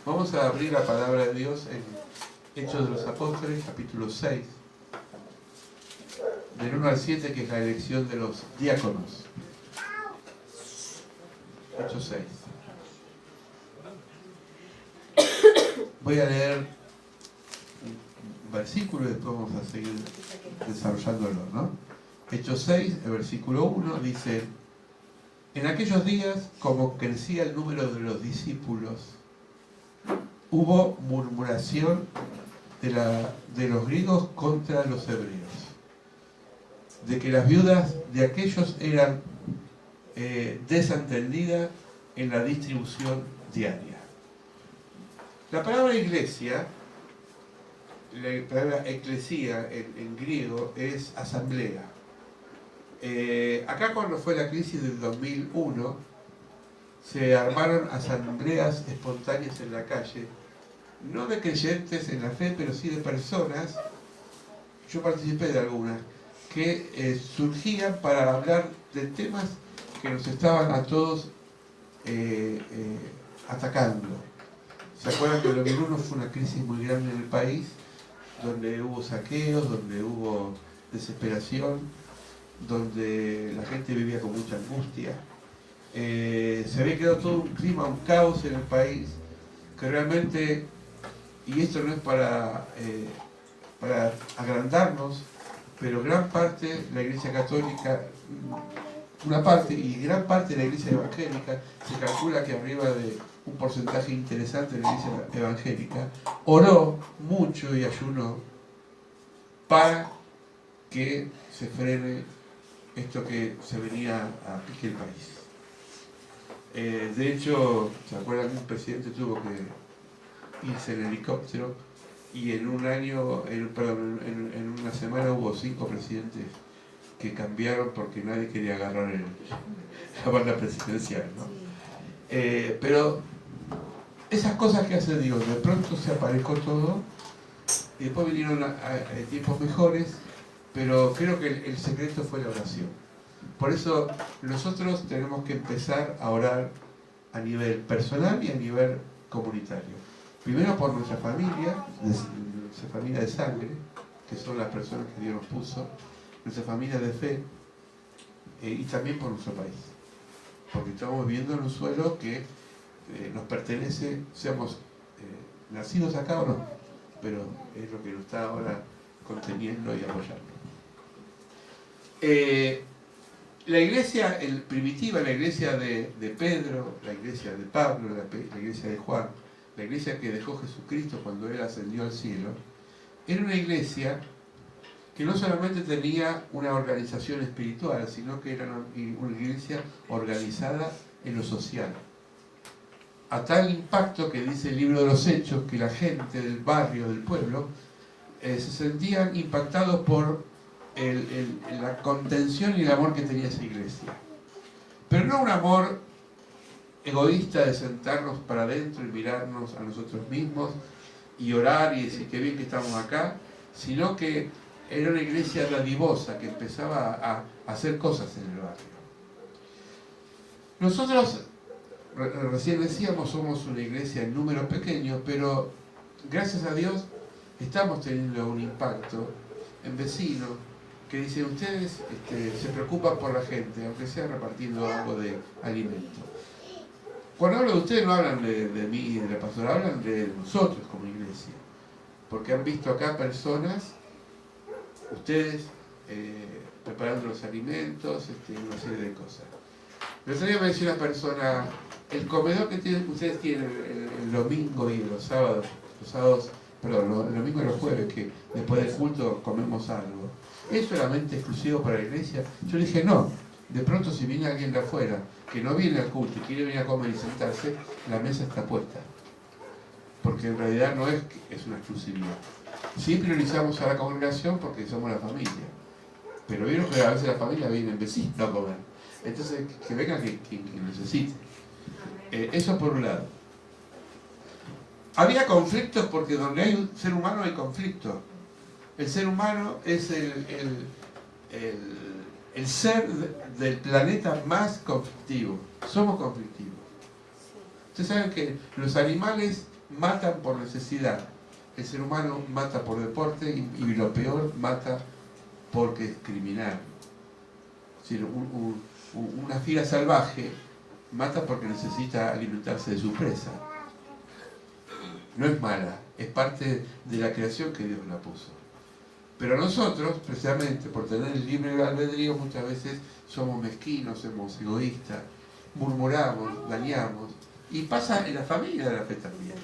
Vamos a abrir la palabra de Dios en Hechos de los Apóstoles, capítulo 6, del 1 al 7, que es la elección de los diáconos. Hechos 6. Voy a leer un versículo y después vamos a seguir desarrollándolo, ¿no? Hechos 6, el versículo 1 dice: en aquellos días, como crecía el número de los discípulos, hubo murmuración de los griegos contra los hebreos, de que las viudas de aquellos eran desatendidas en la distribución diaria. La palabra iglesia, la palabra eclesía en griego, es asamblea. Acá, cuando fue la crisis del 2001, se armaron asambleas espontáneas en la calle, no de creyentes en la fe, pero sí de personas, yo participé de algunas, que surgían para hablar de temas que nos estaban a todos atacando. ¿Se acuerdan que el 2001 fue una crisis muy grande en el país, donde hubo saqueos, donde hubo desesperación, donde la gente vivía con mucha angustia? Se había quedado todo un clima, un caos en el país, que realmente, y esto no es para agrandarnos, pero gran parte de la Iglesia Católica, una parte y gran parte de la Iglesia Evangélica, se calcula que arriba de un porcentaje interesante de la Iglesia Evangélica oró mucho y ayunó para que se frene esto que se venía a pique el país. De hecho, ¿se acuerdan que un presidente tuvo que irse en helicóptero? Y en un año, en una semana hubo 5 presidentes que cambiaron porque nadie quería agarrar la banda presidencial, ¿no? Pero esas cosas que hace Dios, de pronto se aparejó todo, y después vinieron tiempos mejores, pero creo que el secreto fue la oración. Por eso nosotros tenemos que empezar a orar a nivel personal y a nivel comunitario. Primero por nuestra familia de sangre, que son las personas que Dios nos puso, nuestra familia de fe, y también por nuestro país. Porque estamos viviendo en un suelo que nos pertenece, seamos nacidos acá o no, pero es lo que nos está ahora conteniendo y apoyando. La iglesia primitiva, la iglesia de Pedro, la iglesia de Pablo, la iglesia de Juan, la iglesia que dejó Jesucristo cuando Él ascendió al cielo, era una iglesia que no solamente tenía una organización espiritual, sino que era una iglesia organizada en lo social. A tal impacto que dice el libro de los Hechos que la gente del barrio, del pueblo, se sentían impactados por la contención y el amor que tenía esa iglesia. Pero no un amor egoísta de sentarnos para adentro y mirarnos a nosotros mismos y orar y decir qué bien que estamos acá, sino que era una iglesia dadivosa que empezaba a hacer cosas en el barrio. Nosotros, recién decíamos, somos una iglesia en número pequeño, pero gracias a Dios estamos teniendo un impacto en vecinos que dicen: ustedes se preocupan por la gente, aunque sea repartiendo algo de alimento. Cuando hablo de ustedes no hablan de mí y de la pastora, hablan de nosotros como iglesia, porque han visto acá personas, ustedes preparando los alimentos, una serie de cosas. El otro día me decía una persona: el comedor que ustedes tienen el domingo y los sábados, el domingo y los jueves, que después del culto comemos algo, ¿es solamente exclusivo para la iglesia? Yo le dije: no, de pronto si viene alguien de afuera, que no viene al culto y quiere venir a comer y sentarse, la mesa está puesta. Porque en realidad no es una exclusividad. Sí priorizamos a la congregación porque somos la familia. Pero vieron que a veces la familia viene en vecino a comer. Entonces, que venga quien necesite. Eso por un lado. Había conflictos porque donde hay un ser humano hay conflicto. El ser humano es el ser del planeta más conflictivo. Somos conflictivos. Ustedes saben que los animales matan por necesidad. El ser humano mata por deporte y lo peor, mata porque es criminal. Es decir, una fiera salvaje mata porque necesita alimentarse de su presa. No es mala, es parte de la creación que Dios la puso. Pero nosotros, precisamente por tener el libre albedrío, muchas veces somos mezquinos, somos egoístas, murmuramos, dañamos. Y pasa en la familia de la fe también.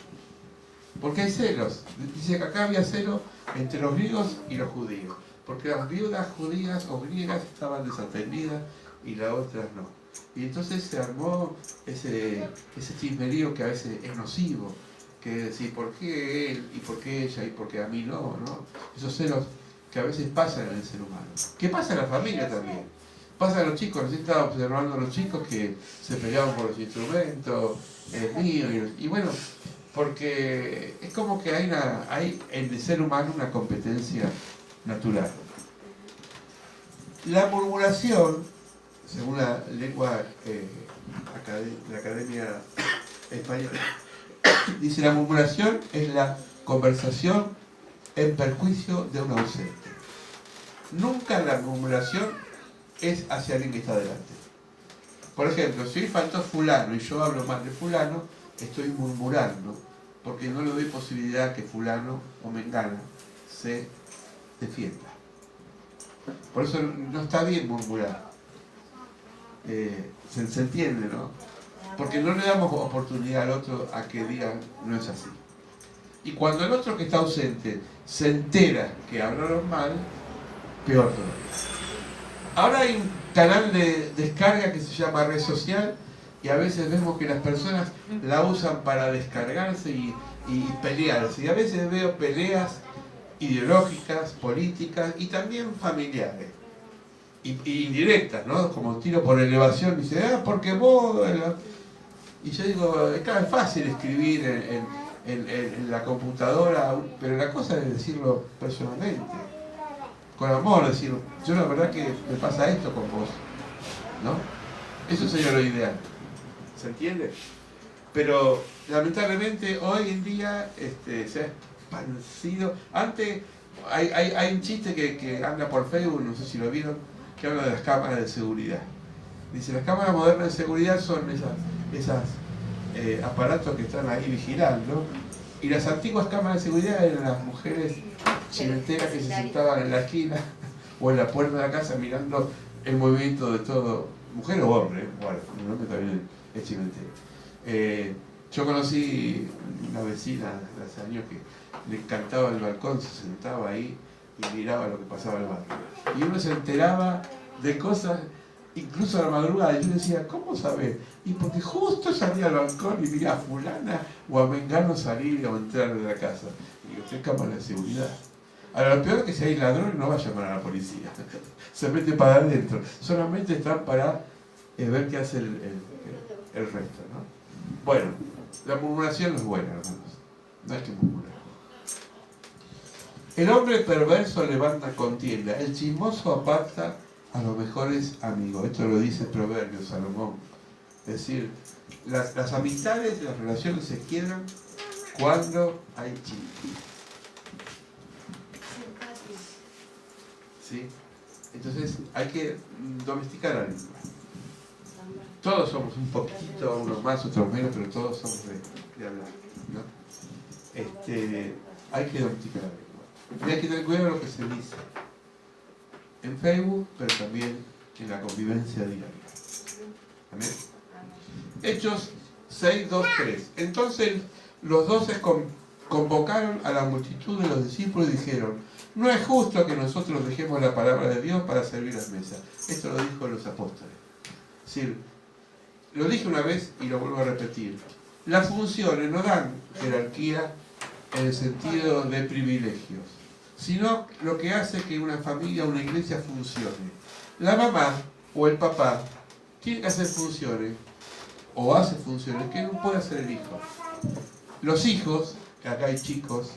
Porque hay celos. Dice que acá había celos entre los griegos y los judíos. Porque las viudas judías o griegas estaban desatendidas y las otras no. Y entonces se armó ese chismerío que a veces es nocivo. Que decir, ¿por qué él? ¿Y por qué ella? ¿Y por qué a mí no? Esos celos que a veces pasan en el ser humano. ¿Qué pasa en la familia también? Pasa a los chicos, recién estaba observando a los chicos que se peleaban por los instrumentos, el mío, y bueno, porque es como que hay en el ser humano una competencia natural. La murmuración, según la lengua de la Academia Española, dice: la murmuración es la conversación en perjuicio de un ausente. Nunca la murmuración es hacia alguien que está delante. Por ejemplo, si hoy faltó fulano y yo hablo mal de fulano, estoy murmurando, porque no le doy posibilidad que fulano o mengana se defienda. Por eso no está bien murmurar. Se entiende, ¿no? Porque no le damos oportunidad al otro a que diga no es así. Y cuando el otro que está ausente se entera que hablaron mal, peor todavía. Ahora hay un canal de descarga que se llama red social y a veces vemos que las personas la usan para descargarse y pelearse. Y a veces veo peleas ideológicas, políticas y también familiares. Y indirectas, ¿no? Como tiro por elevación, dice, porque vos... Y yo digo, es fácil escribir en la computadora, pero la cosa es decirlo personalmente. Con amor, decir, yo la verdad que me pasa esto con vos, ¿no? Eso sería lo ideal, ¿se entiende? Pero lamentablemente hoy en día se ha expandido. Antes hay un chiste que anda por Facebook, no sé si lo vieron, que habla de las cámaras de seguridad. Dice, las cámaras modernas de seguridad son esas aparatos que están ahí vigilando, y las antiguas cámaras de seguridad eran las mujeres chimenteras que se sentaban en la esquina o en la puerta de la casa mirando el movimiento de todo, mujer o hombre, bueno, mi nombre también es chimentero. Yo conocí una vecina de hace años que le encantaba el balcón, se sentaba ahí y miraba lo que pasaba en el barrio. Y uno se enteraba de cosas, incluso a la madrugada. Y yo decía, ¿cómo sabés? Y porque justo salía al balcón y miraba a fulana o a mengano salir o entrar de la casa. Y digo, ¿qué cámara de seguridad? Ahora, lo peor es que si hay ladrones no va a llamar a la policía. Se mete para adentro. Solamente están para ver qué hace el resto, ¿no? Bueno, la murmuración no es buena, hermanos. No hay que murmurar. El hombre perverso levanta contienda. El chismoso aparta a los mejores amigos. Esto lo dice el proverbio Salomón. Es decir, las amistades, las relaciones se quiebran cuando hay chisme. ¿Sí? Entonces hay que domesticar la lengua. Todos somos un poquito, unos más, otros menos, pero todos somos de hablar, ¿no? Hay que domesticar la lengua. Y hay que tener cuidado de lo que se dice en Facebook, pero también en la convivencia diaria. Amén. Hechos 6, 2, 3. Entonces los 12 convocaron a la multitud de los discípulos y dijeron: no es justo que nosotros dejemos la palabra de Dios para servir las mesas. Esto lo dijo los apóstoles. Es decir, lo dije una vez y lo vuelvo a repetir. Las funciones no dan jerarquía en el sentido de privilegios, sino lo que hace que una familia, una iglesia funcione. La mamá o el papá tiene que hacer funciones, o hace funciones que no puede hacer el hijo. Los hijos, que acá hay chicos,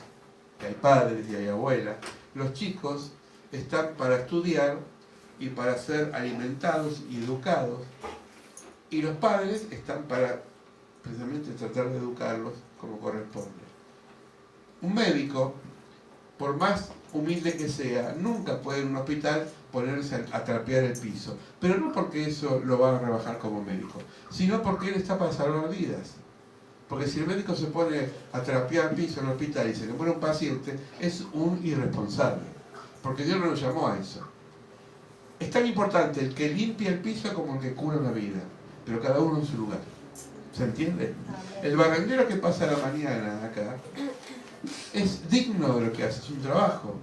que hay padres y hay abuelas, los chicos están para estudiar y para ser alimentados y educados, y los padres están para precisamente tratar de educarlos como corresponde. médico, por más humilde que sea, nunca puede en un hospital ponerse a trapear el piso. Pero no porque eso lo va a rebajar como médico, sino porque él está para salvar vidas. Porque si el médico se pone a trapear el piso en el hospital y se le muere un paciente, es un irresponsable. Porque Dios no lo llamó a eso. Es tan importante el que limpia el piso como el que cura una vida. Pero cada uno en su lugar. ¿Se entiende? El barrendero que pasa la mañana acá es digno de lo que hace, es un trabajo.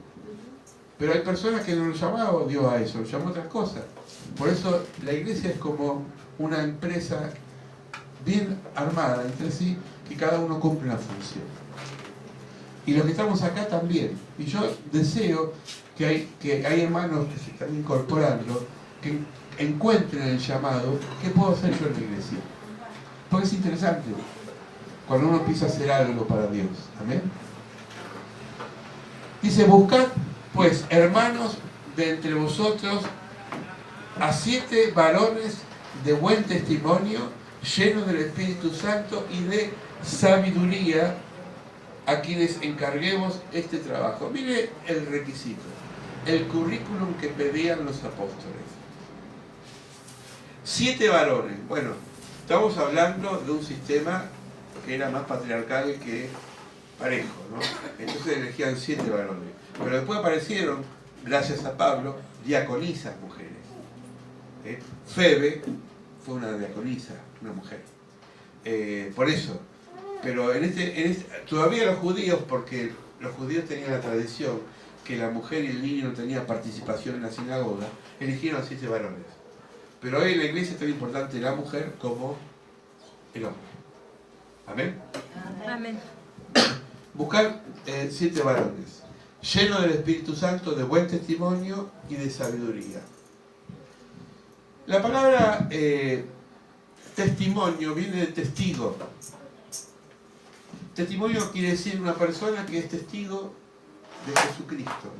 Pero hay personas que no lo llamaba Dios a eso, lo llamó a otras cosas. Por eso la iglesia es como una empresa bien armada entre sí, que cada uno cumple una función. Y los que estamos acá también. Y yo deseo que hay hermanos que se están incorporando, que encuentren el llamado, ¿qué puedo hacer yo en la iglesia? Porque es interesante cuando uno empieza a hacer algo para Dios. Amén. Dice, buscad pues, hermanos, de entre vosotros a 7 varones de buen testimonio, llenos del Espíritu Santo y de sabiduría, a quienes encarguemos este trabajo. Mire el requisito, el currículum que pedían los apóstoles. 7 varones. Bueno, estamos hablando de un sistema que era más patriarcal que parejo, ¿no? Entonces elegían 7 varones. Pero después aparecieron, gracias a Pablo, diaconisas mujeres. Febe fue una diaconisa, una mujer. Por eso. Pero todavía los judíos, porque los judíos tenían la tradición que la mujer y el niño no tenían participación en la sinagoga, eligieron a 7 varones. Pero hoy en la iglesia es tan importante la mujer como el hombre. ¿Amén? Amén. Buscar 7 varones, llenos del Espíritu Santo, de buen testimonio y de sabiduría. La palabra testimonio viene de testigo. Testimonio quiere decir una persona que es testigo de Jesucristo,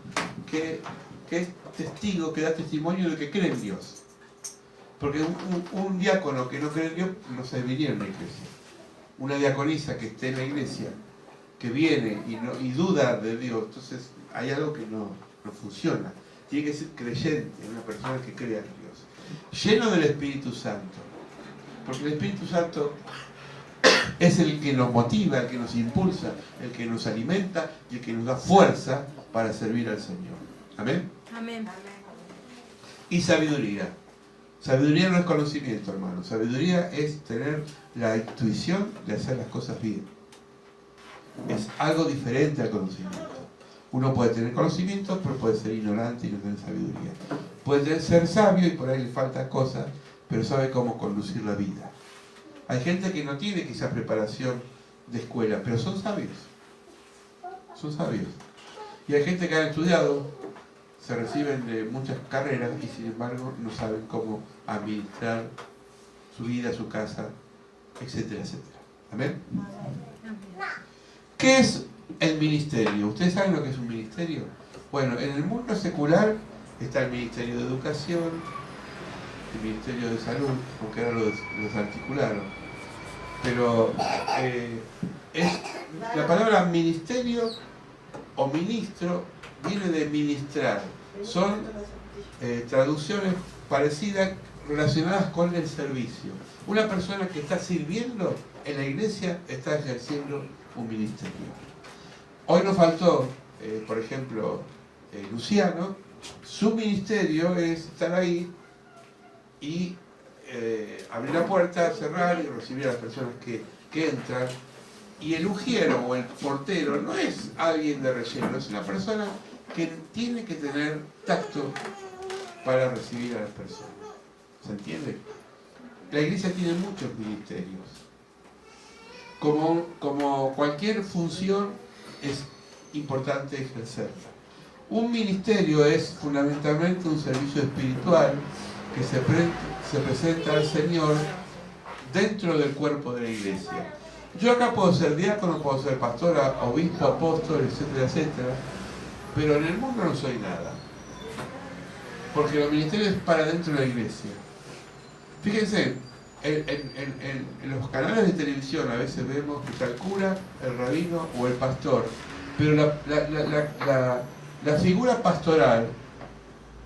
que es testigo, que da testimonio de que cree en Dios. Porque un diácono que no cree en Dios no serviría en la iglesia. Una diaconisa que esté en la iglesia, que viene y duda de Dios, entonces hay algo que no funciona. Tiene que ser creyente, una persona que crea en Dios. Lleno del Espíritu Santo. Porque el Espíritu Santo es el que nos motiva, el que nos impulsa, el que nos alimenta y el que nos da fuerza para servir al Señor. ¿Amén? Amén. Y sabiduría. Sabiduría no es conocimiento, hermano. Sabiduría es tener la intuición de hacer las cosas bien. Es algo diferente al conocimiento. Uno puede tener conocimiento, pero puede ser ignorante y no tener sabiduría. Puede ser sabio y por ahí le faltan cosas, pero sabe cómo conducir la vida. Hay gente que no tiene quizás preparación de escuela, pero son sabios. Son sabios. Y hay gente que ha estudiado, se reciben de muchas carreras y sin embargo no saben cómo administrar su vida, su casa, etcétera, etcétera. ¿Amén? ¿Qué es el ministerio? ¿Ustedes saben lo que es un ministerio? Bueno, en el mundo secular está el Ministerio de Educación, el Ministerio de Salud, porque ahora los articularon. Pero la palabra ministerio o ministro viene de ministrar. Son traducciones parecidas relacionadas con el servicio. Una persona que está sirviendo en la iglesia está ejerciendo un ministerio. Hoy nos faltó, por ejemplo, Luciano. Su ministerio es estar ahí y abrir la puerta, cerrar y recibir a las personas que entran. Y el ujiero o el portero no es alguien de relleno, es una persona que tiene que tener tacto para recibir a las personas. ¿Se entiende? La iglesia tiene muchos ministerios. Como cualquier función es importante ejercerla. Un ministerio es fundamentalmente un servicio espiritual que se presenta al Señor dentro del cuerpo de la iglesia. Yo acá puedo ser diácono, puedo ser pastor, obispo, apóstol, etcétera, etcétera, pero en el mundo no soy nada. Porque los ministerios es para dentro de la iglesia. Fíjense, en los canales de televisión a veces vemos que está el cura, el rabino o el pastor Pero la figura pastoral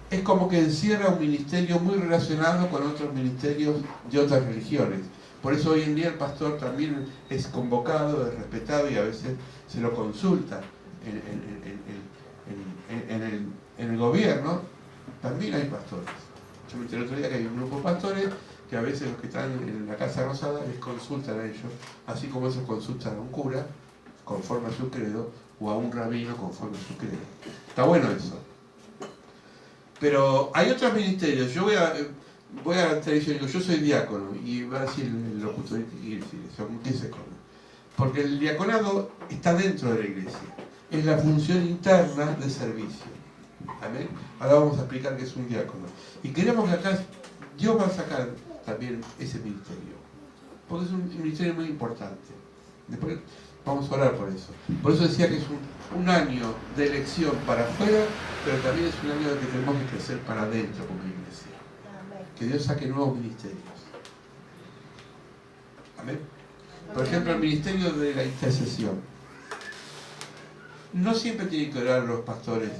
es como que encierra un ministerio muy relacionado con otros ministerios de otras religiones. Por eso hoy en día el pastor también es convocado, es respetado y a veces se lo consulta en el gobierno. También hay pastores. Yo me enteré el otro día que hay un grupo de pastores que a veces los que están en la Casa Rosada les consultan a ellos, así como ellos consultan a un cura conforme a su credo o a un rabino conforme a su credo. Está bueno eso. Pero hay otros ministerios. Yo voy a la televisión y digo, yo soy diácono, y va a decir el locutor, ¿qué quiere decir eso? ¿Qué se come? Porque el diaconado está dentro de la iglesia. Es la función interna de servicio. ¿Amén? Ahora vamos a explicar qué es un diácono. Y queremos que acá Dios va a sacar también ese ministerio. Porque es un ministerio muy importante. Después vamos a orar por eso. Por eso decía que es un año de elección para afuera, pero también es un año de que tenemos que crecer para adentro como iglesia. Que Dios saque nuevos ministerios. Amén. Por ejemplo, el ministerio de la intercesión. No siempre tienen que orar los pastores.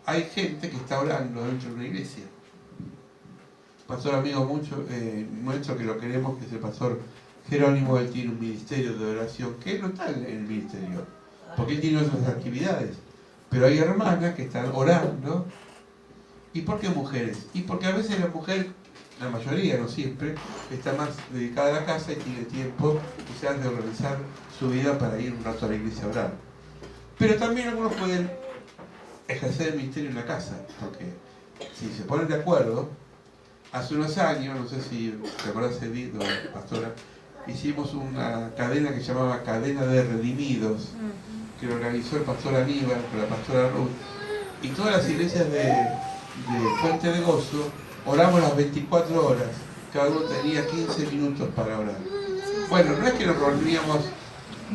Hay gente que está orando dentro de una iglesia. Pastor amigo nuestro que lo queremos, que es el pastor Jerónimo, él tiene un ministerio de oración, que él no está en el ministerio, porque él tiene otras actividades. Pero hay hermanas que están orando. ¿Y por qué mujeres? Y porque a veces la mujer, la mayoría, no siempre, está más dedicada a la casa y tiene tiempo quizás de organizar su vida para ir un rato a la iglesia a orar. Pero también algunos pueden ejercer el ministerio en la casa, porque si se ponen de acuerdo, hace unos años, no sé si te acordás, Edith, pastora, hicimos una cadena que se llamaba Cadena de Redimidos, que lo organizó el pastor Aníbal con la pastora Ruth, y todas las iglesias de Fuente de Gozo oramos las 24 horas, cada uno tenía 15 minutos para orar. Bueno, no es que nos reuníamos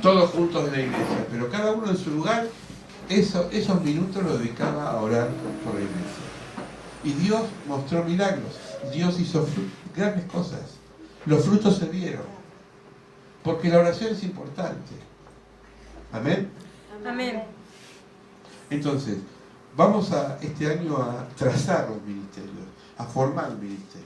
todos juntos en la iglesia, pero cada uno en su lugar, esos minutos los dedicaba a orar por la iglesia. Y Dios mostró milagros, Dios hizo grandes cosas, los frutos se vieron, porque la oración es importante. Amén. Amén. Entonces, vamos este año a trazar los ministerios, a formar ministerios.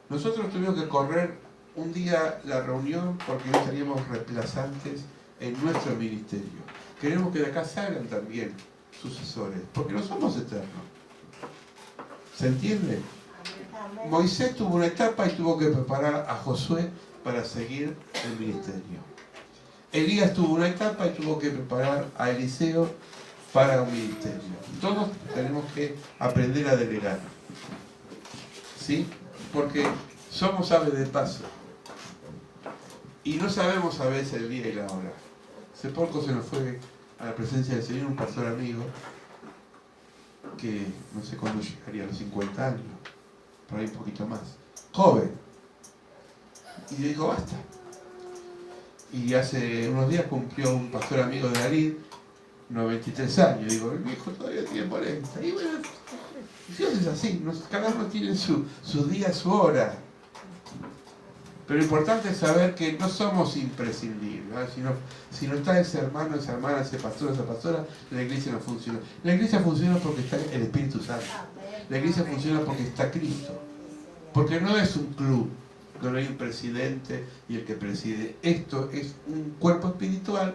Nosotros tuvimos que correr un día la reunión porque no teníamos reemplazantes en nuestro ministerio. Queremos que de acá salgan también sucesores, porque no somos eternos. ¿Se entiende? Moisés tuvo una etapa y tuvo que preparar a Josué para seguir el ministerio. Elías tuvo una etapa y tuvo que preparar a Eliseo para un ministerio. Todos tenemos que aprender a delegar. ¿Sí? Porque somos aves de paso. Y no sabemos a veces el día y la hora. Hace poco se nos fue a la presencia del Señor un pastor amigo que no sé cuándo llegaría a los 50 años, por ahí un poquito más. Joven. Y le dijo, basta. Y hace unos días cumplió un pastor amigo de David, 93 años. Digo, el viejo todavía tiene 40. Y bueno, Dios es así, cada uno tiene su día, su hora. Pero lo importante es saber que no somos imprescindibles, ¿no? Si no está ese hermano, esa hermana, ese pastor, esa pastora, la iglesia no funciona. La iglesia funciona porque está el Espíritu Santo. La iglesia funciona porque está Cristo. Porque no es un club donde hay un presidente y el que preside. Esto es un cuerpo espiritual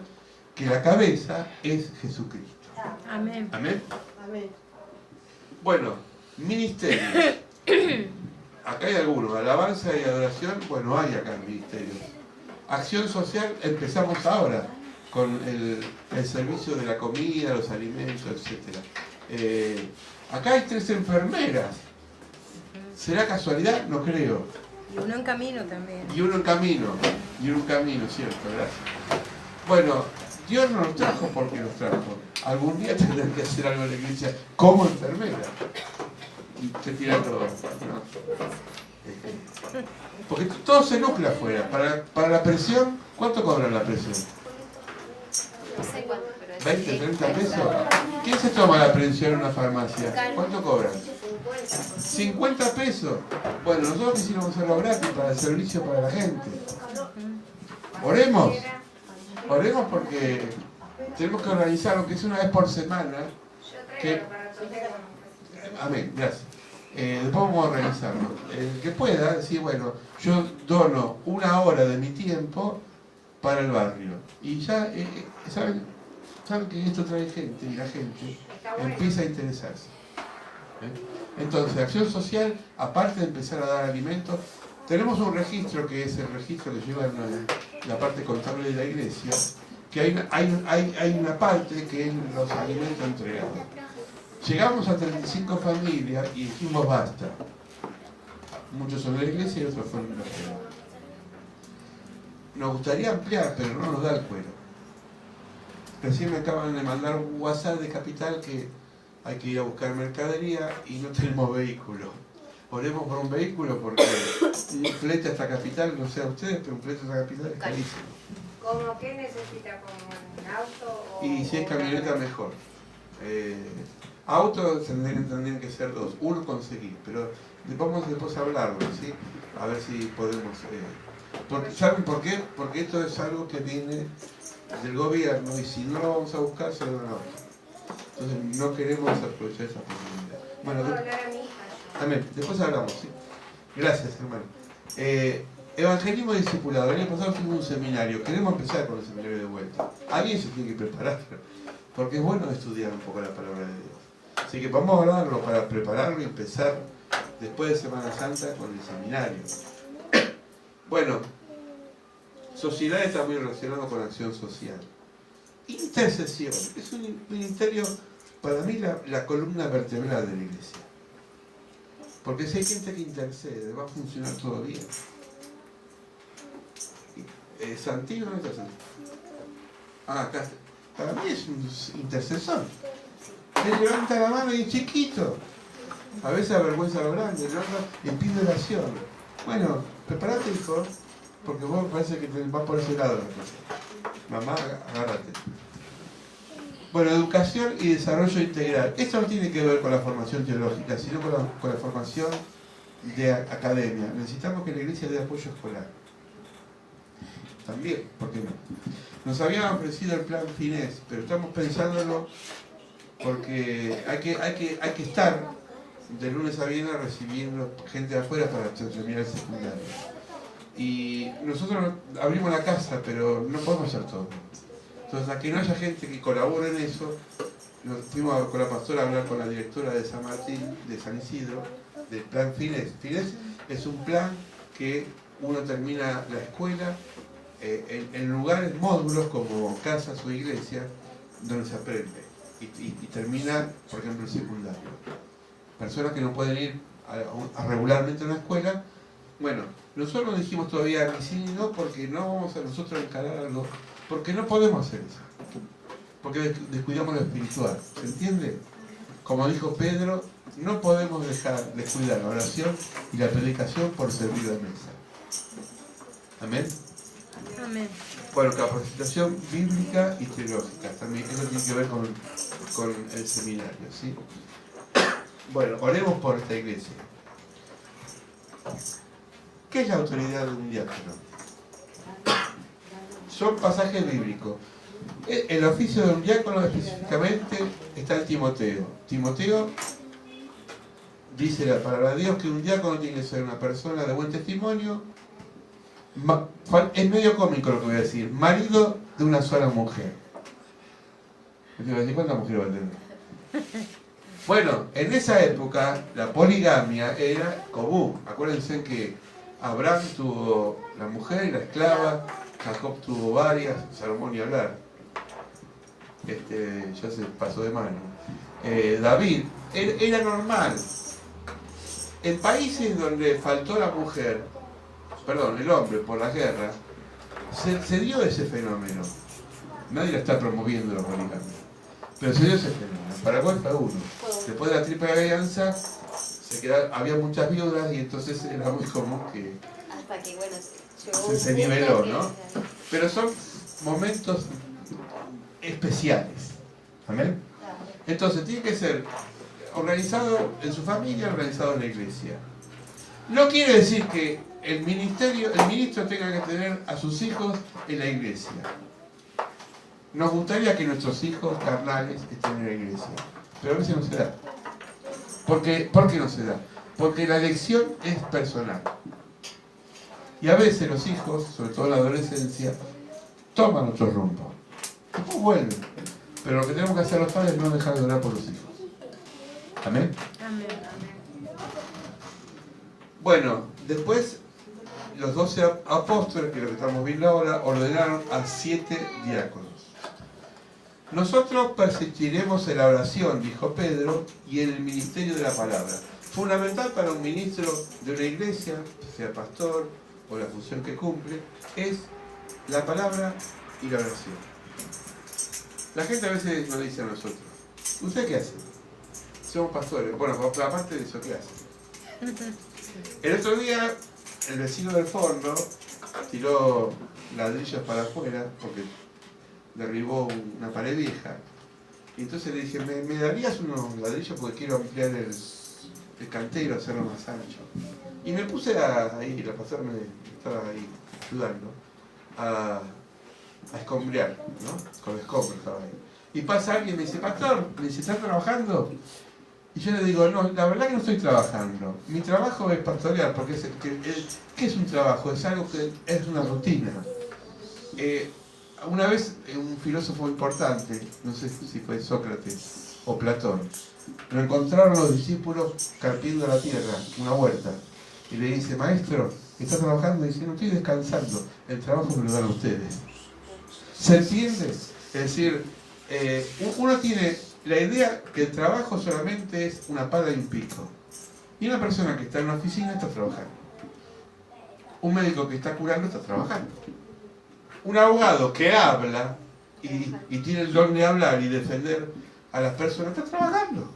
que la cabeza es Jesucristo. Amén. Amén. Amén. Bueno, ministerio. Acá hay algunos, alabanza y adoración, bueno, hay acá ministerios. Acción social, empezamos ahora con el servicio de la comida, los alimentos, etc. Acá hay 3 enfermeras. ¿Será casualidad? No creo. Y uno en camino también. Y uno en camino, cierto, gracias. Bueno, Dios no nos trajo porque nos trajo. Algún día tendrán que hacer algo en la iglesia como enfermera. Se tira todo, ¿no? Porque todo se nuclea afuera. Para la presión, ¿cuánto cobran la presión? No sé cuánto, pero es 20, 30 pesos. ¿Quién se toma la presión en una farmacia? ¿Cuánto cobran? 50 pesos. Bueno, nosotros quisimos hacerlo gratis para el servicio para la gente. Oremos. Oremos porque tenemos que organizarlo, que es una vez por semana. Yo que- traigo para otro tema. Amén, gracias. Después vamos a organizarlo. El que pueda, decir, bueno, yo dono 1 hora de mi tiempo para el barrio. Y ya, saben que esto trae gente y la gente Está bueno. empieza a interesarse. Entonces, acción social, aparte de empezar a dar alimentos, tenemos un registro que es el registro que lleva la parte contable de la iglesia, que hay una parte que es los alimentos entregados. Llegamos a 35 familias y dijimos basta. Muchos son de la iglesia y otros fueron de la fe. Nos gustaría ampliar, pero no nos da el cuero. Recién me acaban de mandar un WhatsApp de Capital que hay que ir a buscar mercadería y no tenemos vehículo. Oremos por un vehículo porque un flete hasta Capital, no sé a ustedes, pero un flete hasta Capital es carísimo. ¿Cómo qué necesita? ¿Como un auto? O Y si es camioneta, mejor. Autos tendrían que ser 2, uno conseguir, pero vamos después a hablarlo, ¿sí? A ver si podemos... ¿Saben por qué? Porque esto es algo que viene del gobierno y si no lo vamos a buscar, se lo dan a otro. Entonces no queremos aprovechar esa oportunidad. Bueno, ¿Puedo hablar a mi hija? también, después hablamos, ¿sí? Gracias, hermano. Evangelismo discipulado. El año pasado fuimos a un seminario. Queremos empezar con el seminario de vuelta. Alguien se tiene que preparar, porque es bueno estudiar un poco la palabra de Dios. Así que vamos a hablarlo para prepararlo y empezar después de Semana Santa con el seminario. Bueno, sociedad está muy relacionado con acción social. Intercesión. Es un ministerio, para mí, la columna vertebral de la iglesia. Porque si hay gente que intercede, va a funcionar todo bien. Santino no está Santino. Acá está. Para mí es un intercesor. Él levanta la mano y es chiquito. A veces avergüenza a lo grande, el otro le pide oración. Bueno, prepárate, hijo, porque vos parece que te vas por ese lado. Mamá, agárrate. Bueno, educación y desarrollo integral. Esto no tiene que ver con la formación teológica, sino con la formación de academia. Necesitamos que la iglesia dé apoyo escolar. También, ¿por qué no? Nos habían ofrecido el plan FINES, pero estamos pensándolo porque hay que estar de lunes a viernes recibiendo gente de afuera para terminar el secundario. Y nosotros abrimos la casa, pero no podemos hacer todo. Entonces, a que no haya gente que colabore en eso, nos fuimos con la pastora a hablar con la directora de San Martín, de San Isidro, del plan FINES. FINES es un plan que uno termina la escuela en lugares, módulos como casas o iglesias, donde se aprende y termina, por ejemplo, el secundario. Personas que no pueden ir a regularmente a una escuela. Bueno, nosotros no dijimos todavía ni sí ni no, porque no vamos a nosotros encarar algo, porque no podemos hacer eso, porque descuidamos lo espiritual, ¿se entiende? Como dijo Pedro, no podemos descuidar la oración y la predicación por servir la mesa. Amén. Amén. Bueno, capacitación bíblica y teológica, también eso tiene que ver con el seminario, ¿sí? Bueno, oremos por esta iglesia. ¿Qué es la autoridad de un diácono? Son pasajes bíblicos. El oficio de un diácono específicamente está en Timoteo. Timoteo dice la palabra de Dios que un diácono tiene que ser una persona de buen testimonio. Es medio cómico lo que voy a decir. Marido de una sola mujer. ¿Cuántas mujeres va a tener? Bueno, en esa época la poligamia era común. Acuérdense que Abraham tuvo la mujer y la esclava, Jacob tuvo varias, Salomón ni hablar. Ya se pasó de mano. David, era normal. En países donde faltó la mujer, perdón, el hombre por la guerra, se dio ese fenómeno. Nadie la está promoviendo la poligamia, pero se dio ese fenómeno. Paraguay fue uno. Después de la Triple Alianza había muchas viudas y entonces era muy común que Hasta que, bueno, se niveló, ¿no? Pero son momentos especiales. ¿Amén? Entonces tiene que ser organizado en su familia, organizado en la iglesia. No quiere decir que el ministro tenga que tener a sus hijos en la iglesia. Nos gustaría que nuestros hijos carnales estén en la iglesia, pero a veces no se da. ¿Por qué no se da? Porque la elección es personal. Y a veces los hijos, sobre todo en la adolescencia, toman otro rumbo. Después vuelven. Pero lo que tenemos que hacer los padres es no dejar de orar por los hijos. Amén. Amén. Bueno, después los 12 apóstoles, que es lo que estamos viendo ahora, ordenaron a 7 diáconos. Nosotros persistiremos en la oración, dijo Pedro, y en el ministerio de la palabra. Fundamental para un ministro de una iglesia, sea pastor o la función que cumple, es la palabra y la oración. La gente a veces nos dice a nosotros, ¿usted qué hace? Somos pastores. Bueno, aparte de eso, ¿qué hace? El otro día, el vecino del fondo tiró ladrillos para afuera porque derribó una pared vieja. Y entonces le dije, ¿me darías unos ladrillos porque quiero ampliar el cantero, hacerlo más ancho? Y me puse ahí, la pastora me estaba ahí ayudando a escombrear, ¿no? Con escombros estaba ahí. Y pasa alguien y me dice, pastor, me dice, ¿estás trabajando? Y yo le digo, no, la verdad que no estoy trabajando. Mi trabajo es pastorear, porque ¿qué es un trabajo? Es algo que es una rutina. Una vez un filósofo importante, no sé si fue Sócrates o Platón, lo encontraron los discípulos carpiendo la tierra, una huerta. Y le dice, maestro, ¿está trabajando? Y dice, no, estoy descansando. El trabajo me lo dan ustedes. ¿Se entiende? Es decir, uno tiene la idea que el trabajo solamente es una pala y un pico. Y una persona que está en una oficina está trabajando. Un médico que está curando está trabajando. Un abogado que habla y tiene el don de hablar y defender a las personas está trabajando.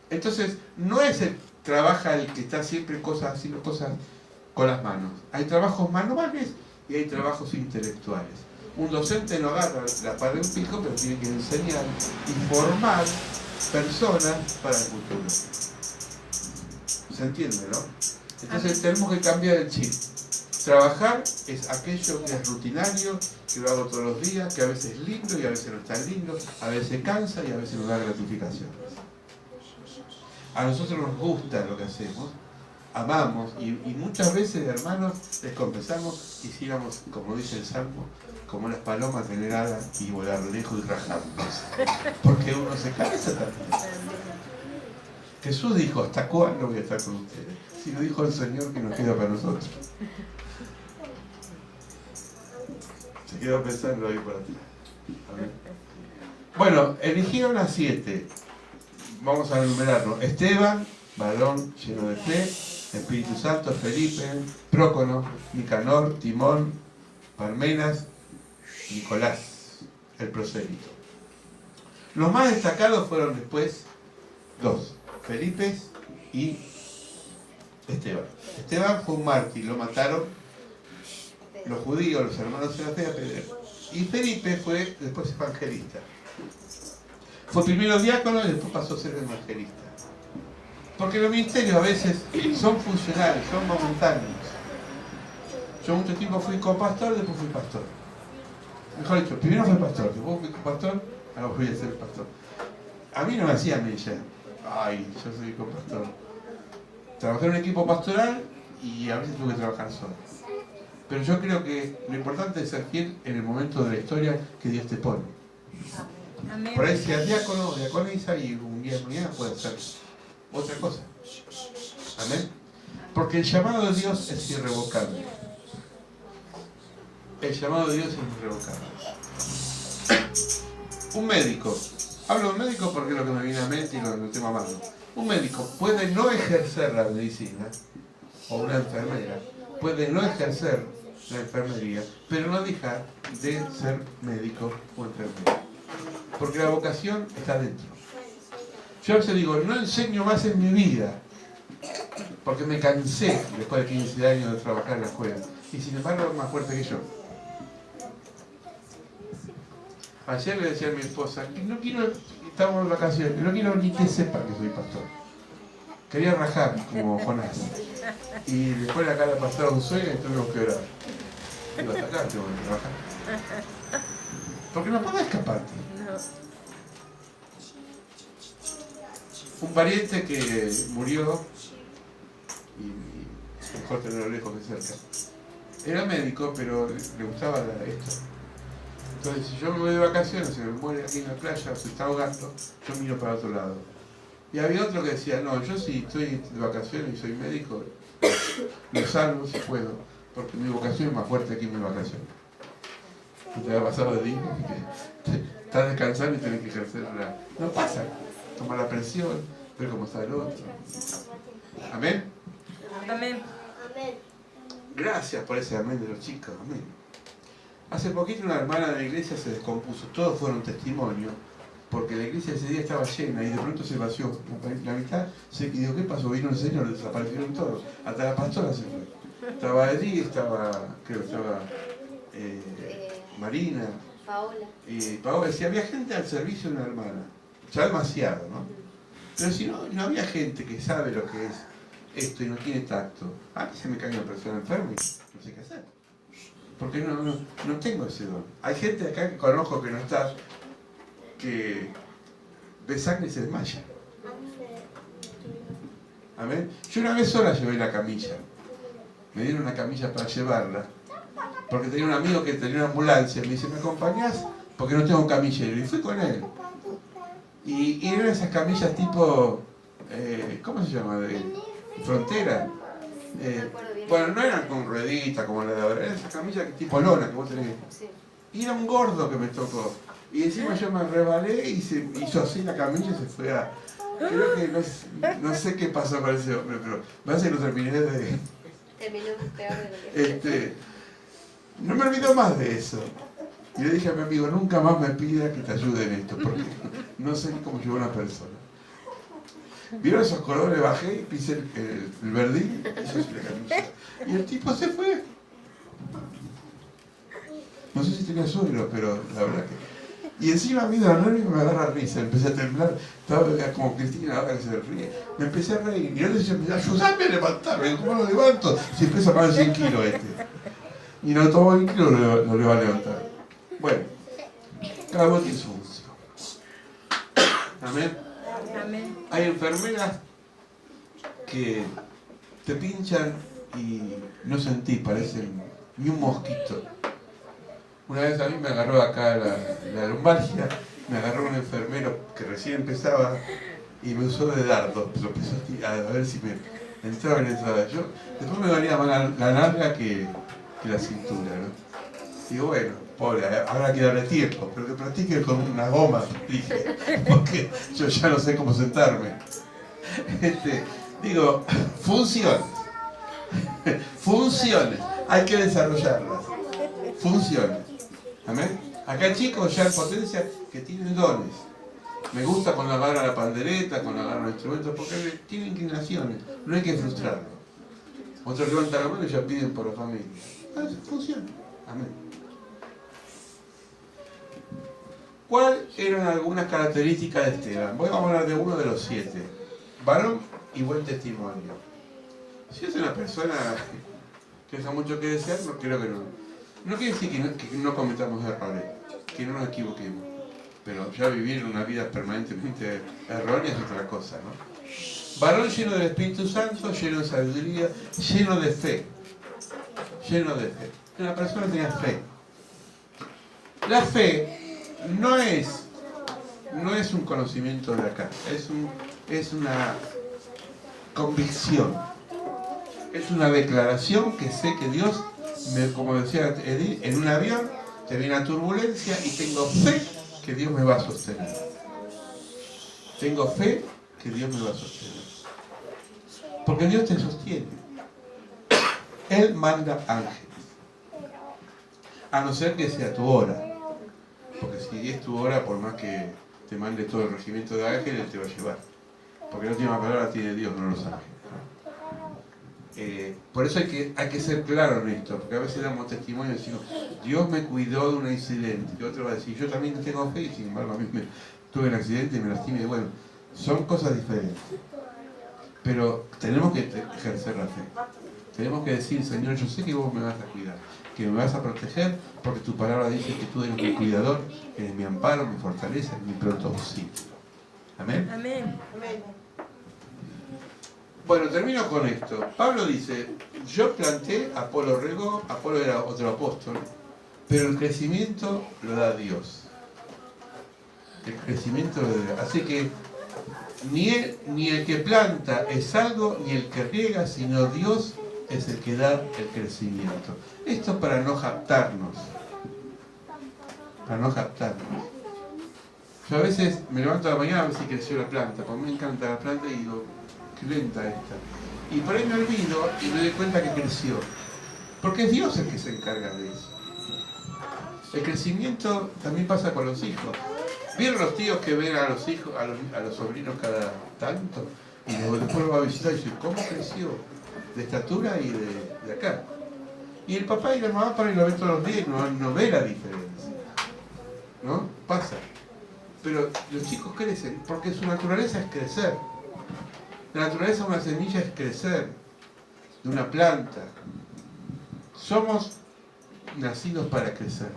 Entonces, no es trabaja el que está siempre haciendo cosas con las manos. Hay trabajos manuales y hay trabajos intelectuales. Un docente no agarra la pala de un pico, pero tiene que enseñar y formar personas para el futuro. ¿Se entiende, no? Entonces tenemos que cambiar el chip. Trabajar es aquello que es rutinario, que lo hago todos los días, que a veces es lindo y a veces no es tan lindo, a veces cansa y a veces nos da gratificaciones. A nosotros nos gusta lo que hacemos, amamos y muchas veces, hermanos, les confesamos, quisiéramos, como dice el Salmo, como las palomas tener alas y volar lejos y rajarnos. Porque uno se cansa también. Jesús dijo, ¿hasta cuándo voy a estar con ustedes? Si lo dijo el Señor, que nos queda para nosotros. Se quedó pensando ahí por atrás. Bueno, eligieron a 7. Vamos a enumerarlo. Esteban, varón lleno de fe, Espíritu Santo, Felipe, Prócono, Nicanor, Timón, Parmenas, Nicolás, el prosélito. Los más destacados fueron después 2, Felipe y Esteban. Esteban fue un mártir, lo mataron los judíos, los hermanos de la fe, a Pedro. Y Felipe fue después evangelista. Fue primero diácono y después pasó a ser evangelista. Porque los ministerios a veces son funcionales, son momentáneos. Yo mucho tiempo fui copastor, después fui pastor. Mejor dicho, primero fui pastor, después fui pastor, ahora voy a ser pastor. A mí no me hacía mella. Ay, yo soy copastor. Trabajé en un equipo pastoral y a veces tuve que trabajar solo. Pero yo creo que lo importante es ser fiel en el momento de la historia que Dios te pone. Amén. Por ahí sea diácono o diaconisa y un día de mañana puede ser otra cosa. Amén. Porque el llamado de Dios es irrevocable. El llamado de Dios es irrevocable. Un médico. Hablo de un médico porque es lo que me viene a mente y lo tengo a mano. Un médico puede no ejercer la medicina, o una enfermera, puede no ejercer la enfermería, pero no deja de ser médico o enfermera. Porque la vocación está dentro. Yo a veces digo, no enseño más en mi vida, porque me cansé después de 15 años de trabajar en la escuela. Y sin embargo es más fuerte que yo. Ayer le decía a mi esposa, que no quiero, estamos en vacaciones, no quiero ni que sepa que soy pastor. Quería rajar como Jonás. Y después acá la pastora un sueño y tuvimos que orar. Digo, hasta acá tengo que trabajar. Porque no podés escaparte. No. Un pariente que murió, y mejor tenerlo lejos que cerca. Era médico, pero le gustaba esto. Entonces, si yo me voy de vacaciones, se me muere aquí en la playa, o se está ahogando, yo miro para otro lado. Y había otro que decía, no, yo si estoy de vacaciones y soy médico, lo salvo si puedo, porque mi vocación es más fuerte que mi vacación. ¿No te va a pasar de día? Estás descansando y tenés que ejercer la... No pasa, toma la presión, ver cómo está el otro. ¿Amén? Amén. Gracias por ese amén de los chicos, amén. Hace poquito una hermana de la iglesia se descompuso, todos fueron testimonios, porque la iglesia ese día estaba llena y de pronto se vació la mitad, y digo, ¿qué pasó? Vino el Señor, desaparecieron todos, hasta la pastora se fue. Estaba Edith, creo que estaba Marina, Paola. y Paola decía, había gente al servicio de una hermana, ya demasiado, ¿no? Pero si no había gente que sabe lo que es esto y no tiene tacto, a mí se me cae una persona enferma y no sé qué hacer. Porque no tengo ese don. Hay gente acá que conozco que no está, que ve sangre y se desmaya. Amén. Yo una vez sola llevé la camilla. Me dieron una camilla para llevarla. Porque tenía un amigo que tenía una ambulancia. Me dice, ¿me acompañás? Porque no tengo camillero. Y fui con él. Y eran esas camillas tipo, ¿cómo se llama? De frontera. Bueno, no eran con ruedita como la de ahora, eran esas camillas tipo lona que vos tenés. Sí. Y era un gordo que me tocó. Y encima yo me rebalé y se hizo así la camilla y se fue a... Creo que no sé qué pasó con ese hombre, pero me parece que lo terminé de... Terminó peor de lo que... No me olvido más de eso. Y le dije a mi amigo, nunca más me pida que te ayude en esto, porque no sé ni cómo llevó una persona. ¿Vieron esos colores? Bajé y pisé el verdín y yo soy la camilla. Y el tipo se fue. No sé si tenía suegro, pero la verdad que... Y encima a mí de la nervio me agarra risa, empecé a temblar, estaba como Cristina ahora que se ríe. Me empecé a reír y él decía, ayúdame a levantarme, ¿cómo lo levanto? Si pesa más de 100 kilos este. Y no tomó 1 kilo, no le va a levantar. Bueno, cada uno tiene su función. Amén. Amén. Hay enfermeras que te pinchan y no sentís, parecen ni un mosquito. Una vez a mí me agarró acá la lumbalgia, me agarró un enfermero que recién empezaba y me usó de dardo, lo empezó a ver si me entraba y no entraba. Yo, después me valía más la nalga que la cintura, ¿no? Digo, bueno, pobre, habrá que darle tiempo, pero que practique con una goma, dije, porque yo ya no sé cómo sentarme. Digo, funciones, hay que desarrollarlas, funciones. Amén. Acá chicos ya en potencia que tienen dones. Me gusta cuando agarra la pandereta, cuando agarra los instrumentos, porque tienen inclinaciones, no hay que frustrarlo. Otros levantan la mano y ya piden por la familia. Funciona. Amén. ¿Cuáles eran algunas características de Esteban? Voy a hablar de uno de los 7. Varón y buen testimonio. Si es una persona que deja mucho que desear, no creo que no. No quiere decir que no cometamos errores, que no nos equivoquemos. Pero ya vivir una vida permanentemente errónea es otra cosa, ¿no? Varón lleno del Espíritu Santo, lleno de sabiduría, lleno de fe. Lleno de fe. Una persona tenía fe. La fe no es un conocimiento de acá, es una convicción. Es una declaración que sé que Dios, como decía Edith, en un avión te viene una turbulencia y tengo fe que Dios me va a sostener. Tengo fe que Dios me va a sostener. Porque Dios te sostiene. Él manda ángeles. A no ser que sea tu hora. Porque si es tu hora, por más que te mande todo el regimiento de ángeles, Él te va a llevar. Porque la última palabra tiene Dios, no los ángeles. Por eso hay que ser claro en esto, porque a veces damos testimonio y decimos, Dios me cuidó de un accidente, y otro va a decir, yo también tengo fe, y sin embargo a mí tuve un accidente y me lastimé. Bueno, son cosas diferentes. Pero tenemos que ejercer la fe. Tenemos que decir, Señor, yo sé que vos me vas a cuidar, que me vas a proteger, porque tu palabra dice que tú eres mi cuidador, eres mi amparo, mi fortaleza, mi pronto auxilio. Amén. Amén. Bueno, termino con esto. Pablo dice, yo planté, Apolo regó, Apolo era otro apóstol, pero el crecimiento lo da Dios. El crecimiento lo da Dios. Así que ni el que planta es algo, ni el que riega, sino Dios es el que da el crecimiento. Esto para no jactarnos. Para no jactarnos. Yo a veces me levanto a la mañana a ver si creció la planta, porque me encanta la planta y digo, qué lenta esta. Y por ahí me olvido y me doy cuenta que creció. Porque es Dios el que se encarga de eso. El crecimiento también pasa con los hijos. ¿Vieron los tíos que ven a los hijos, a los sobrinos cada tanto? Y después lo va a visitar y dice, ¿cómo creció? De estatura y de acá. Y el papá y la mamá para y lo ven todos los días y no ve la diferencia. ¿No? Pasa. Pero los chicos crecen porque su naturaleza es crecer. La naturaleza de una semilla es crecer, de una planta. Somos nacidos para crecer.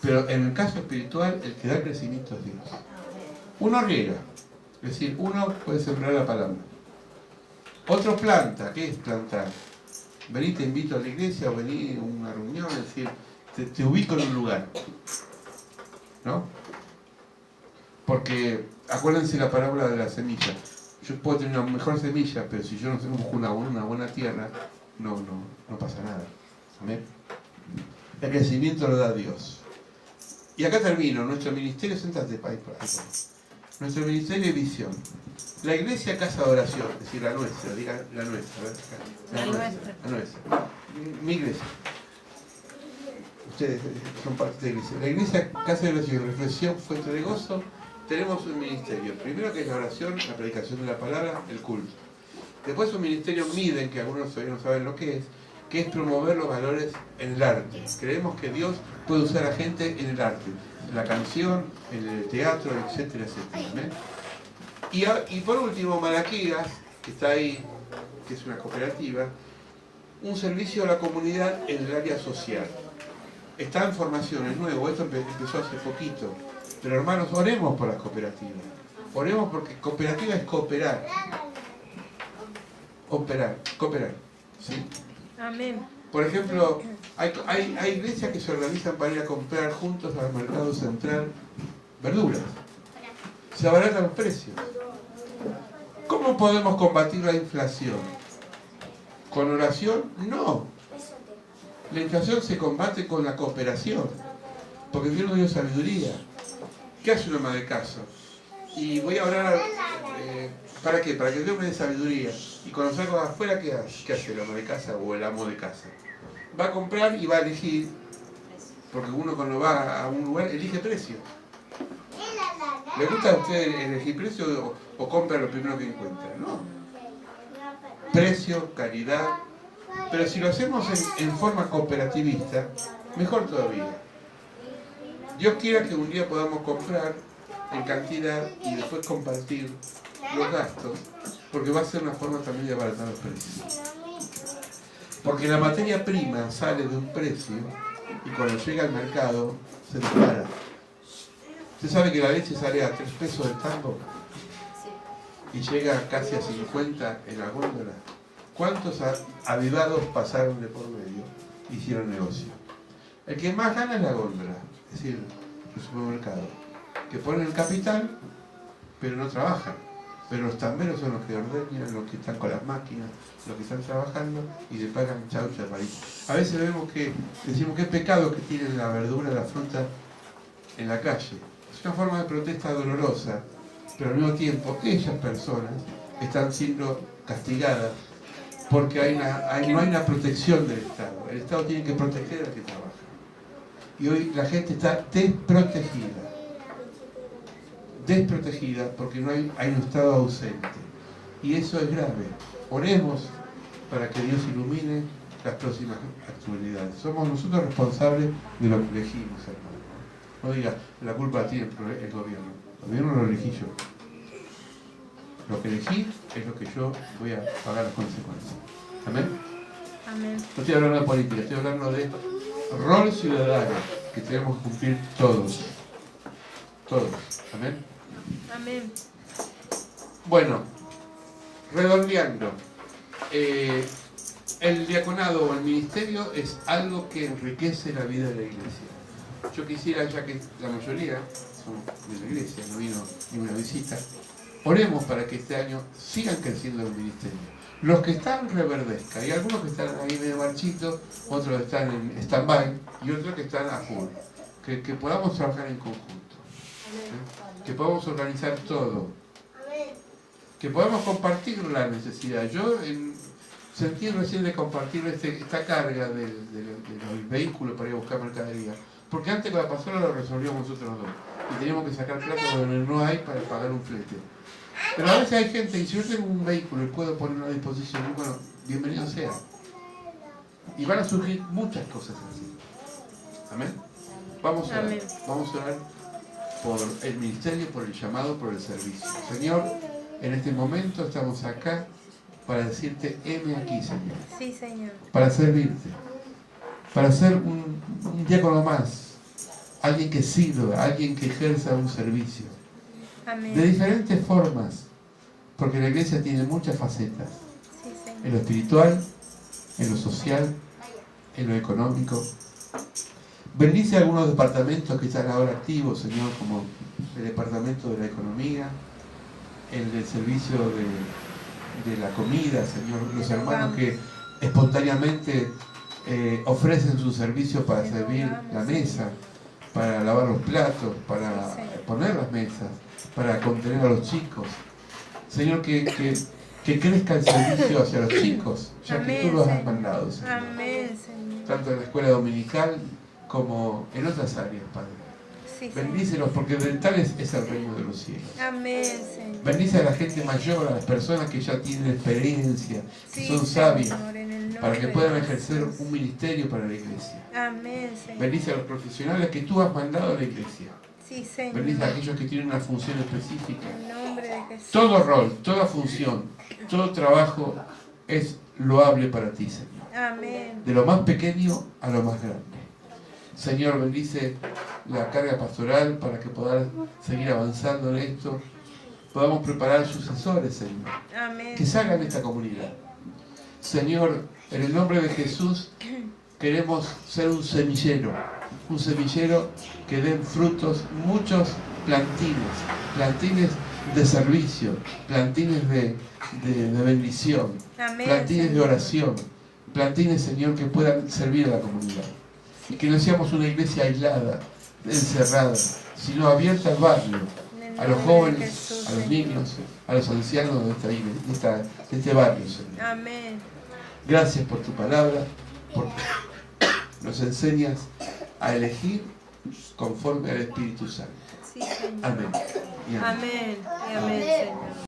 Pero en el caso espiritual, el que da crecimiento es Dios. Uno riega, es decir, uno puede sembrar la palabra. Otro planta, ¿qué es plantar? Vení, te invito a la iglesia o vení a una reunión, es decir, te ubico en un lugar. ¿No? Porque acuérdense la parábola de la semilla. Yo puedo tener una mejor semilla, pero si yo no busco una buena tierra, no pasa nada. ¿Amén? El crecimiento lo da Dios. Y acá termino. Nuestro ministerio, sentate, país, por ahí. Nuestro ministerio es visión. La iglesia, casa de oración, es decir, la nuestra, diga la nuestra. La nuestra. Mi iglesia. Ustedes son parte de la iglesia. La iglesia, casa de oración, reflexión, fuente de gozo. Tenemos un ministerio. Primero que es la oración, la predicación de la palabra, el culto. Después un ministerio Miden, que algunos todavía no saben lo que es promover los valores en el arte. Creemos que Dios puede usar a gente en el arte, en la canción, en el teatro, etcétera, etcétera. ¿Amén? Y por último, Malaquías, que está ahí, que es una cooperativa, un servicio a la comunidad en el área social. Está en formación, es nuevo, esto empezó hace poquito. Pero hermanos, oremos por las cooperativas. Oremos porque cooperativa es cooperar. Cooperar. ¿Sí? Amén. Por ejemplo, hay iglesias que se organizan para ir a comprar juntos al mercado central verduras. Se abaratan los precios. ¿Cómo podemos combatir la inflación? ¿Con oración? No. La inflación se combate con la cooperación. Porque Dios nos dio sabiduría. ¿Qué hace una ama de casa? Y voy a orar, ¿para qué? Para que Dios me dé sabiduría. Y cuando salgo afuera, ¿qué hace el ama de casa o el amo de casa? Va a comprar y va a elegir, porque uno cuando va a un lugar elige precio. ¿Le gusta a usted elegir precio o compra lo primero que encuentra? No. Precio, calidad. Pero si lo hacemos en forma cooperativista, mejor todavía. Dios quiera que un día podamos comprar en cantidad y después compartir los gastos, porque va a ser una forma también de abaratar los precios. Porque la materia prima sale de un precio y cuando llega al mercado se dispara. ¿Usted sabe que la leche sale a 3 pesos el tambo? Y llega casi a 50 en la góndola. ¿Cuántos avivados pasaron de por medio y hicieron negocio? El que más gana es la góndola, es decir, el supermercado, que ponen el capital, pero no trabajan. Pero los tamberos son los que ordeñan, los que están con las máquinas, los que están trabajando y le pagan chau chaparito. A veces vemos que decimos qué pecado que tienen la verdura, la fruta en la calle. Es una forma de protesta dolorosa, pero al mismo tiempo esas personas están siendo castigadas porque no hay una protección del Estado. El Estado tiene que proteger al que trabaja. Y hoy la gente está desprotegida porque no hay un Estado ausente. Y eso es grave. Oremos para que Dios ilumine las próximas actualidades. Somos nosotros responsables de lo que elegimos, hermano. No diga, la culpa la tiene el gobierno. El gobierno lo elegí yo. Lo que elegí es lo que yo voy a pagar las consecuencias. ¿Amén? Amén. No estoy hablando de política, estoy hablando de rol ciudadano que tenemos que cumplir todos. Todos. Amén. Amén. Bueno, redondeando. El diaconado o el ministerio es algo que enriquece la vida de la iglesia. Yo quisiera, ya que la mayoría son de la iglesia, no vino ninguna visita, oremos para que este año sigan creciendo el ministerio. Los que están reverdezca, hay algunos que están ahí medio marchitos, otros están en stand-by y otros que están a full. Que podamos trabajar en conjunto, que podamos organizar todo, que podamos compartir la necesidad. Yo sentí recién de compartir esta carga del vehículo para ir a buscar mercadería, porque antes con la pastora lo resolvíamos nosotros dos y teníamos que sacar plata donde no hay para pagar un flete. Pero a veces hay gente, y si yo tengo un vehículo y puedo ponerlo a disposición, bueno, bienvenido sea. Y van a surgir muchas cosas así. Amén. Vamos a orar por el ministerio, por el llamado, por el servicio. Señor, en este momento estamos acá para decirte, heme aquí, Señor. Sí, Señor. Para servirte. Para ser un diácono más. Alguien que sirva, alguien que ejerza un servicio. Amén. De diferentes formas, porque la iglesia tiene muchas facetas, Sí, Señor. en lo espiritual, en lo social, en lo económico. Bendice algunos departamentos que están ahora activos, Señor, como el departamento de la economía, el del servicio de la comida, Señor, los hermanos que espontáneamente ofrecen su servicio para servir la mesa, para lavar los platos, para poner las mesas, para contener a los chicos. Señor, que crezca el servicio hacia los chicos, ya que tú los has mandado, Señor. Amén, Señor. Tanto en la escuela dominical como en otras áreas, Padre. Sí, Bendícelos, porque de tales es el reino de los cielos. Amén, Señor. Bendice a la gente mayor, a las personas que ya tienen experiencia, que Sí, son sabias, Señor, en el nombre para que de puedan Jesús. ejercer un ministerio para la iglesia. Amén, Señor. Bendice a los profesionales que tú has mandado a la iglesia. Sí, Señor. Bendice a aquellos que tienen una función específica. En el nombre de Jesús. Todo rol, toda función, todo trabajo es loable para ti, Señor. Amén. De lo más pequeño a lo más grande. Señor, bendice la carga pastoral para que podamos seguir avanzando en esto. Podamos preparar sucesores, Señor, Amén. que salgan de esta comunidad. Señor, en el nombre de Jesús, queremos ser un semillero que den frutos, muchos plantines de servicio, plantines de bendición, Amén, plantines de Señor. oración, plantines, Señor, que puedan servir a la comunidad. Y que no seamos una iglesia aislada, encerrada, sino abierta al barrio, En el a los nombre de jóvenes, Jesús, a los Señor. niños, a los ancianos de este barrio, Señor. Amén. Gracias por tu palabra, porque nos enseñas a elegir conforme al Espíritu Santo. Sí, Señor. Amén. Y amén. Amén. Y amén, Señor.